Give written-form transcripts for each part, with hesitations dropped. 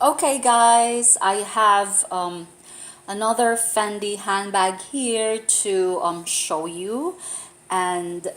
Okay guys, I have another Fendi handbag here to show you, and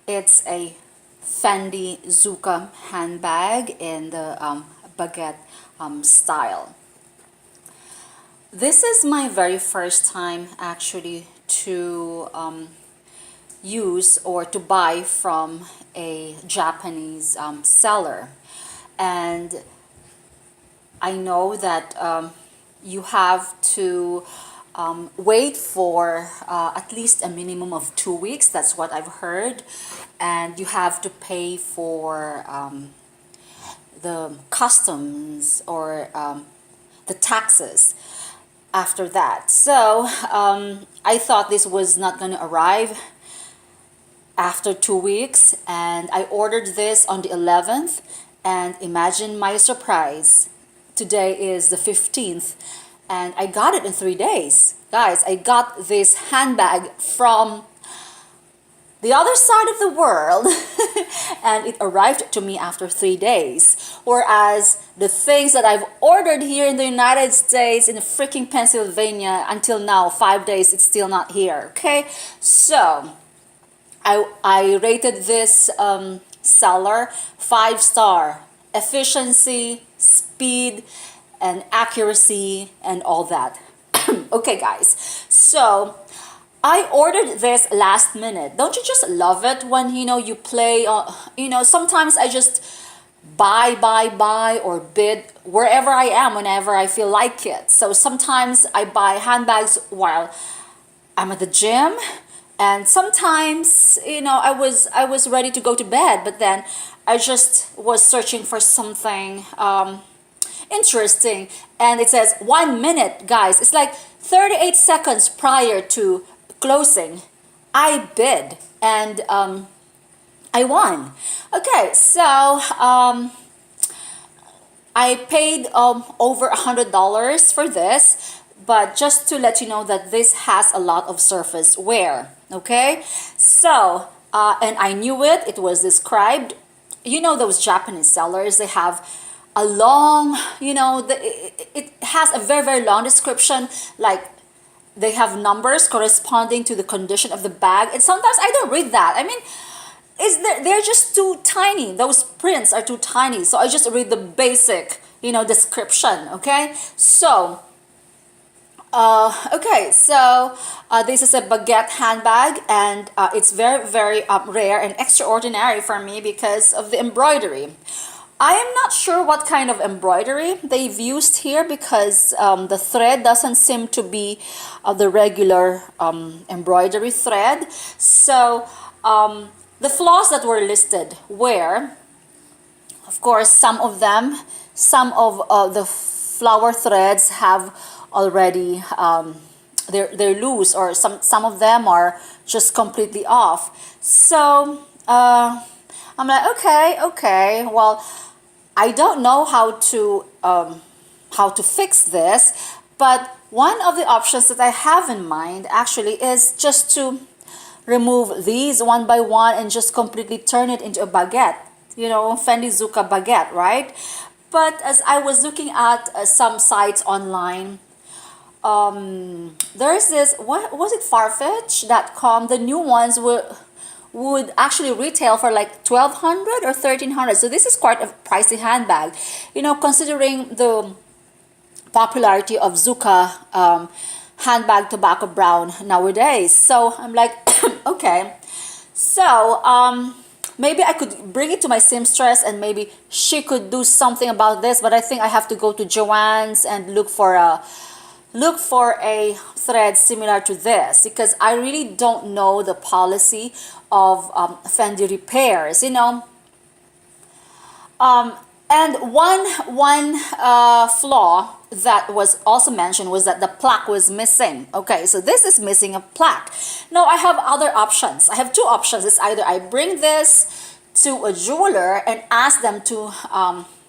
it's a Fendi Zucca handbag in the Baguette style. This is my very first time actually to use or to buy from a Japanese seller, and I know that you have to wait for at least a minimum of 2 weeks. That's what I've heard. And you have to pay for the customs or the taxes after that. So I thought this was not going to arrive after 2 weeks, and I ordered this on the 11th, and imagine my surprise. Today is the 15th, and I got it in 3 days. Guys, I got this handbag from the other side of the world and it arrived to me after 3 days. Whereas the things that I've ordered here in the United States, in freaking Pennsylvania, until now, 5 days, it's still not here. Okay, so I rated this seller 5-star. Efficiency, speed, and accuracy, and all that. Okay guys, so I ordered this last minute. Don't you just love it when you play sometimes I just buy or bid wherever I am whenever I feel like it. So sometimes I buy handbags while I'm at the gym, and sometimes I was ready to go to bed, but then I just was searching for something interesting, and it says 1 minute, guys. It's like 38 seconds prior to closing. I bid, and I won. Okay, so I paid over $100 for this, but just to let you know that this has a lot of surface wear. Okay, so and I knew it was described. Those Japanese sellers, they have a long, it has a very, very long description. Like, they have numbers corresponding to the condition of the bag, and sometimes I don't read that. I mean, they're just too tiny. Those prints are too tiny, so I just read the basic description. Okay, so this is a Baguette handbag, and it's very, very rare and extraordinary for me because of the embroidery. I am not sure what kind of embroidery they've used here, because the thread doesn't seem to be the regular embroidery thread. So the flaws that were listed were, of course, some of the flower threads have already they're loose, or some of them are just completely off. So I'm like, okay, well, I don't know how to fix this, but one of the options that I have in mind actually is just to remove these one by one and just completely turn it into a baguette, Fendi Zucca baguette, right? But as I was looking at some sites online, there's this, what was it, farfetch.com, the new ones would actually retail for like 1,200 or 1,300. So this is quite a pricey handbag, considering the popularity of Zucca handbag tobacco brown nowadays. So I'm like, okay, so maybe I could bring it to my seamstress, and maybe she could do something about this. But I think I have to go to Joann's and look for a thread similar to this, because I really don't know the policy of Fendi repairs, and one flaw that was also mentioned was that the plaque was missing. Okay, so this is missing a plaque. Now I have other options. I have two options. It's either I bring this to a jeweler and ask them to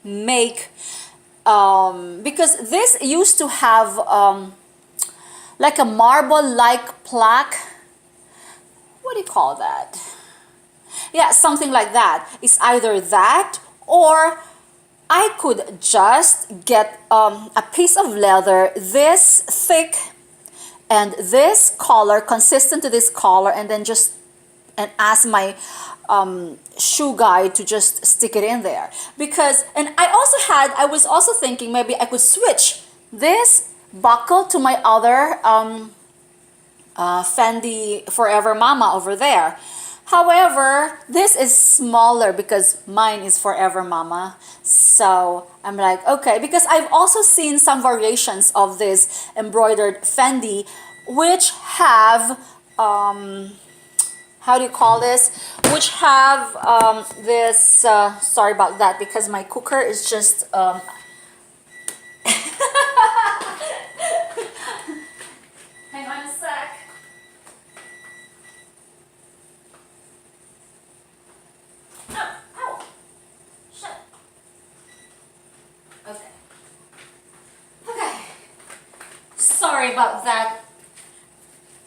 make, because this used to have like a marble-like plaque. What do you call that? Yeah, something like that. It's either that, or I could just get a piece of leather this thick and this color, consistent to this color, and then just and ask my shoe guy to just stick it in there. Because, and I was also thinking maybe I could switch this buckle to my other Fendi Forever Mama over there. However, this is smaller because mine is Forever Mama. So I'm like, okay, because I've also seen some variations of this embroidered Fendi which have how do you call this, which have this sorry about that because my cooker is just hang on a sec. Oh, ow. Shit. Okay. Okay. Sorry about that.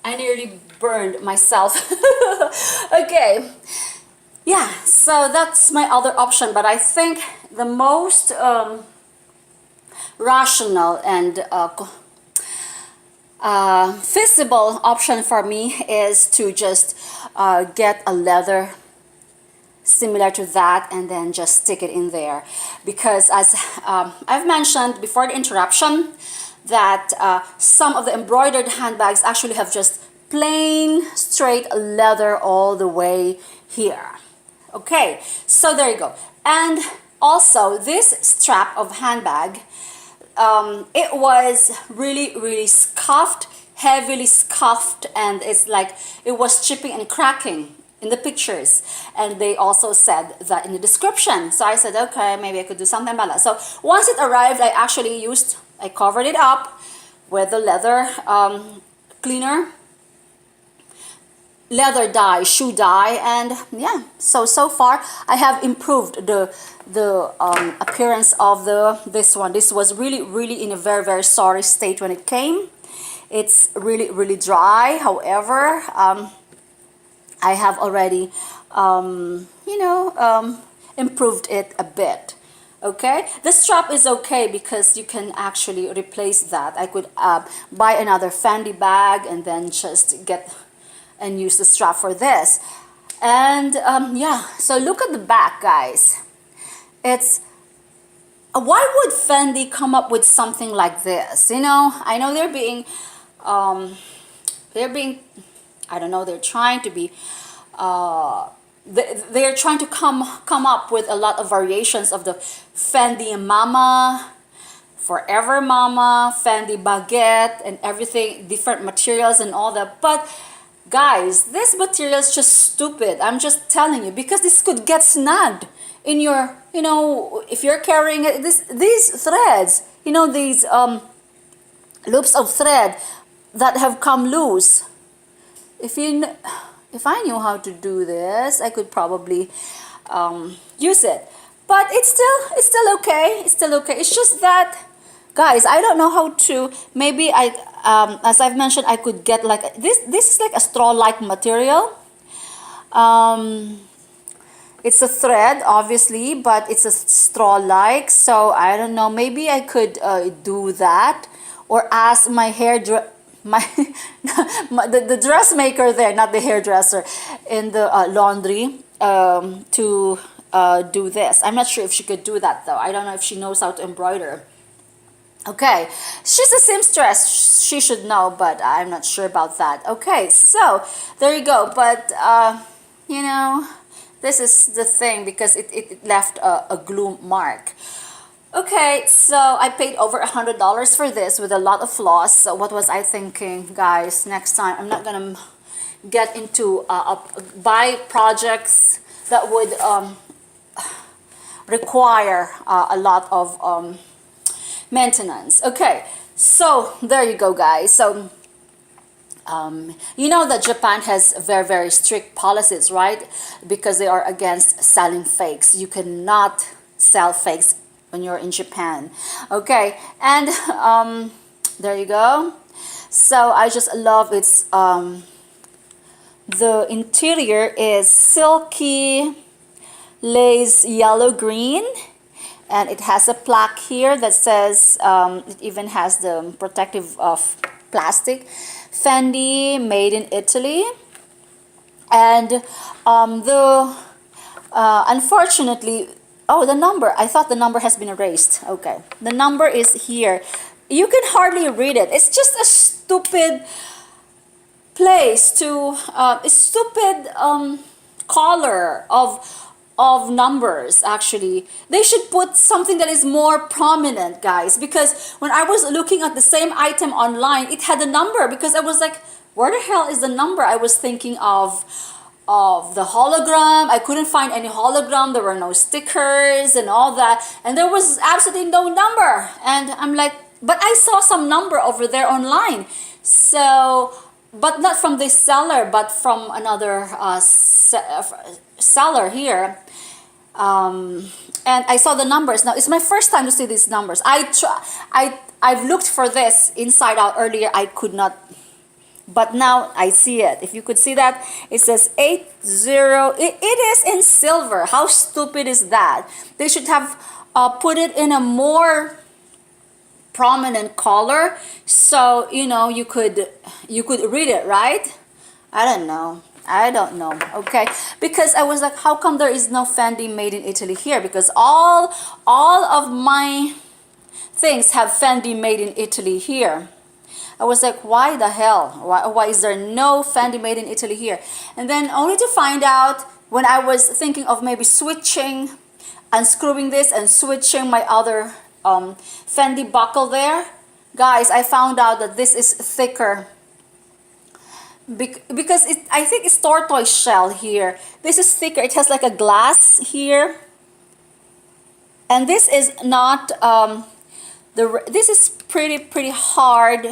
I nearly burned myself. Okay. Yeah, so that's my other option, but I think the most rational and feasible option for me is to just get a leather similar to that and then just stick it in there, because as I've mentioned before the interruption that some of the embroidered handbags actually have just plain straight leather all the way here. Okay, so there you go. And also this strap of handbag, it was really scuffed, heavily scuffed, and it's like it was chipping and cracking in the pictures, and they also said that in the description. So I said, okay, maybe I could do something about that. So once it arrived, I covered it up with the leather cleaner, leather dye, shoe dye, and yeah, so far I have improved the appearance of this one. This was really in a very sorry state when it came. It's really dry. However, I have already improved it a bit. Okay, the strap is okay because you can actually replace that. I could buy another Fendi bag and then just get and use the strap for this. And yeah, so look at the back, guys. It's why would Fendi come up with something like this? You know, I know they're being I don't know, they're trying to be they're trying to come up with a lot of variations of the Fendi Mama, Forever Mama, Fendi Baguette, and everything, different materials and all that. But guys, this material is just stupid. I'm just telling you, because this could get snagged in your, you know, if you're carrying it, these threads, you know, these loops of thread that have come loose. If I knew how to do this, I could probably use it. But it's still okay. It's still okay. It's just that, guys, I don't know how to. Maybe as I've mentioned, I could get like this. This is like a straw-like material. It's a thread, obviously, but it's a straw-like. So I don't know. Maybe I could do that, or ask my the dressmaker there, not the hairdresser, in the laundry to do this. I'm not sure if she could do that though. I don't know if she knows how to embroider. Okay, she's a seamstress, she should know, but I'm not sure about that. Okay, so there you go. But you know, this is the thing, because it left a glue mark. Okay, so I paid over $100 for this with a lot of flaws. So what was I thinking, guys? Next time, I'm not gonna get into buy projects that would require a lot of maintenance. Okay, so there you go, guys. So you know that Japan has very strict policies, right? Because they are against selling fakes. You cannot sell fakes when you're in Japan. Okay, and there you go. So I just love its the interior is silky lace yellow green, and it has a plaque here that says, it even has the protective of plastic, Fendi, made in Italy. And unfortunately, oh, the number, I thought the number has been erased. Okay, the number is here. You can hardly read it. It's just a stupid place to, a stupid color of numbers. Actually, they should put something that is more prominent, guys, because when I was looking at the same item online, it had a number, because I was like, where the hell is the number? I was thinking of the hologram. I couldn't find any hologram. There were no stickers and all that, and there was absolutely no number. And I'm like, but I saw some number over there online. So, but not from this seller, but from another seller here. And I saw the numbers. Now it's my first time to see these numbers. I've looked for this inside out earlier. I could not, but now I see it. If you could see that, it says 80. It is in silver. How stupid is that? They should have put it in a more prominent color, so you know you could read it, right? I don't know. Okay, because I was like, how come there is no Fendi made in Italy here? Because all of my things have Fendi made in Italy here. I was like, why the hell? Why is there no Fendi made in Italy here? And then only to find out, when I was thinking of maybe switching, unscrewing this and switching my other Fendi buckle there, guys, I found out that this is thicker. Because I think it's tortoise shell here. This is thicker. It has like a glass here. And this is not, this is pretty hard,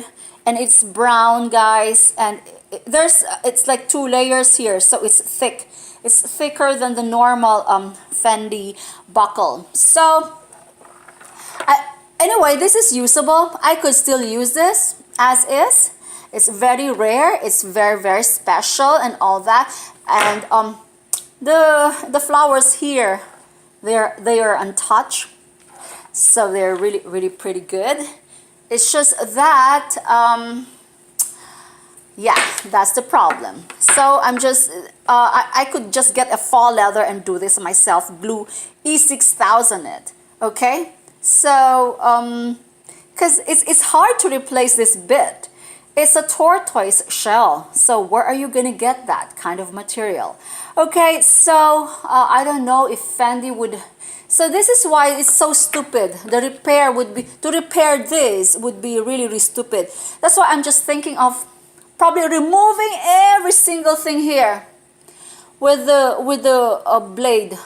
and it's brown, guys, and it's like 2 layers here, so it's thick. It's thicker than the normal Fendi buckle. So anyway, this is usable. I could still use this as is. It's very rare. It's very special and all that. And the flowers here, they are untouched, so they're really pretty good. It's just that yeah, that's the problem. So I'm just I could just get a faux leather and do this myself, glue E6000 it. Okay, so because it's hard to replace this bit. It's a tortoise shell, so where are you gonna get that kind of material? Okay, so I don't know if Fendi would. So this is why it's so stupid. The repair would be, to repair this would be really stupid. That's why I'm just thinking of probably removing every single thing here with the blade,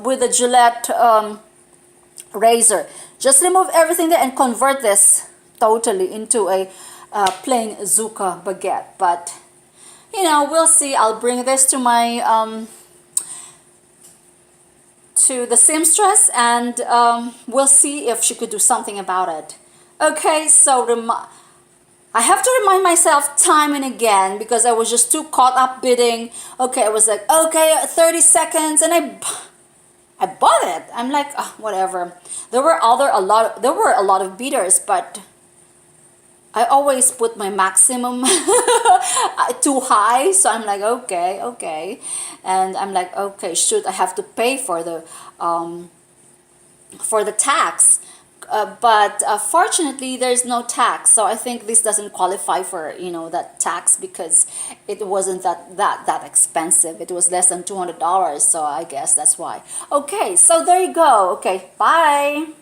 with the Gillette razor. Just remove everything there and convert this totally into a plain Zucca baguette. But you know, we'll see. I'll bring this to my to the seamstress, and we'll see if she could do something about it. Okay, so I have to remind myself time and again, because I was just too caught up bidding. Okay, I was like, okay, 30 seconds, and I bought it. I'm like, oh, whatever. There were a lot of bidders, but I always put my maximum too high, so I'm like, okay, and I'm like, okay, shoot, I have to pay for the tax, but fortunately there's no tax, so I think this doesn't qualify for, you know, that tax, because it wasn't that expensive. It was less than $200, so I guess that's why. Okay, so there you go. Okay, bye.